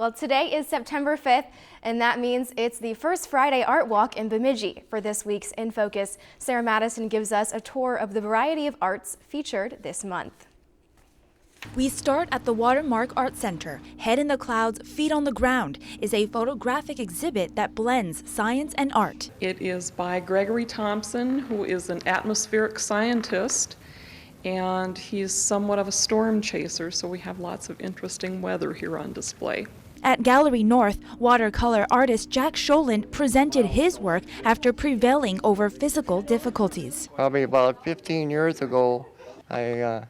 Well, today is September 5th, and that means it's the first Friday Art Walk in Bemidji. For this week's In Focus, Sarah Madison gives us a tour of the variety of arts featured this month. We start at the Watermark Art Center. Head in the Clouds, Feet on the Ground is a photographic exhibit that blends science and art. It is by Gregory Thompson, who is an atmospheric scientist, and he's somewhat of a storm chaser, so we have lots of interesting weather here on display. At Gallery North, watercolor artist Jack Scholand presented his work after prevailing over physical difficulties. Probably about 15 years ago, I'm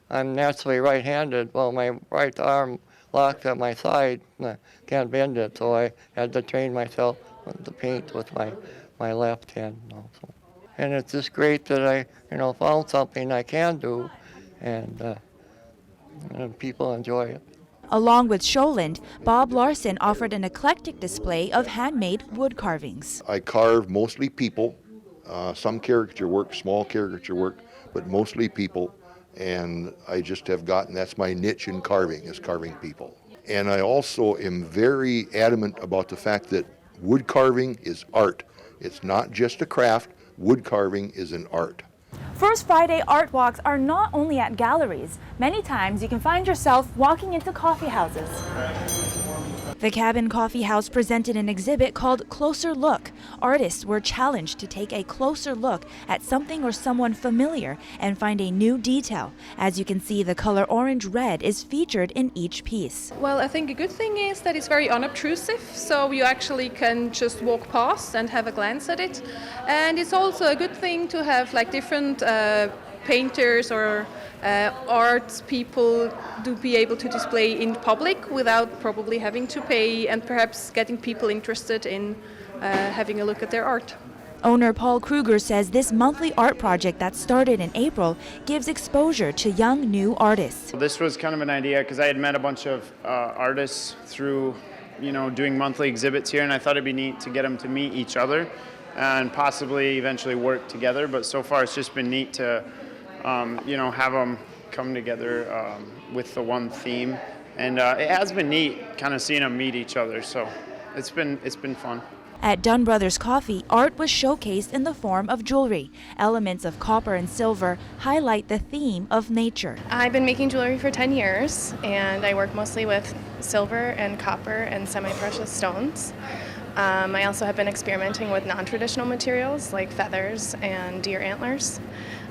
naturally right-handed. Well, my right arm locks at my side. I can't bend it, so I had to train myself to paint with my left hand also. And it's just great that I, found something I can do, and people enjoy it. Along with Scholand, Bob Larson offered an eclectic display of handmade wood carvings. I carve mostly people, some caricature work, small caricature work, but mostly people. And I just have gotten, that's my niche in carving, is carving people. And I also am very adamant about the fact that wood carving is art. It's not just a craft, wood carving is an art. First Friday art walks are not only at galleries. Many times you can find yourself walking into coffee houses. The Cabin Coffee House presented an exhibit called Closer Look. Artists were challenged to take a closer look at something or someone familiar and find a new detail. As you can see, the color orange-red is featured in each piece. Well, I think a good thing is that it's very unobtrusive, so you actually can just walk past and have a glance at it. And it's also a good thing to have like different painters or art people to be able to display in public without probably having to pay, and perhaps getting people interested in having a look at their art. Owner Paul Kruger says this monthly art project that started in April gives exposure to young, new artists. This was kind of an idea because I had met a bunch of artists through, doing monthly exhibits here, and I thought it'd be neat to get them to meet each other and possibly eventually work together. But so far it's just been neat to have them come together with the one theme, and it has been neat kind of seeing them meet each other, so it's been fun. At Dunn Brothers Coffee, art was showcased in the form of jewelry. Elements of copper and silver highlight the theme of nature. I've been making jewelry for 10 years, and I work mostly with silver and copper and semi-precious stones. I also have been experimenting with non-traditional materials like feathers and deer antlers.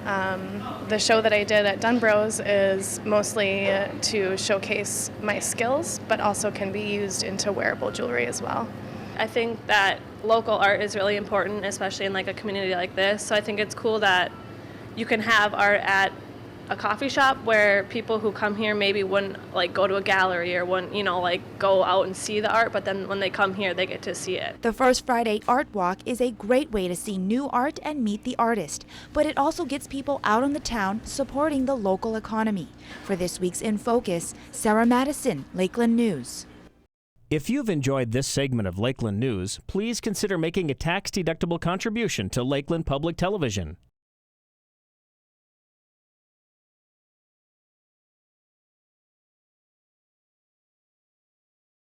The show that I did at Dunn Bros is mostly to showcase my skills, but also can be used into wearable jewelry as well. I think that local art is really important, especially in like a community like this. So I think it's cool that you can have art at a coffee shop where people who come here maybe wouldn't like go to a gallery or wouldn't, go out and see the art, but then when they come here, they get to see it. The First Friday Art Walk is a great way to see new art and meet the artist, but it also gets people out in the town supporting the local economy. For this week's In Focus, Sarah Madison, Lakeland News. If you've enjoyed this segment of Lakeland News, please consider making a tax-deductible contribution to Lakeland Public Television.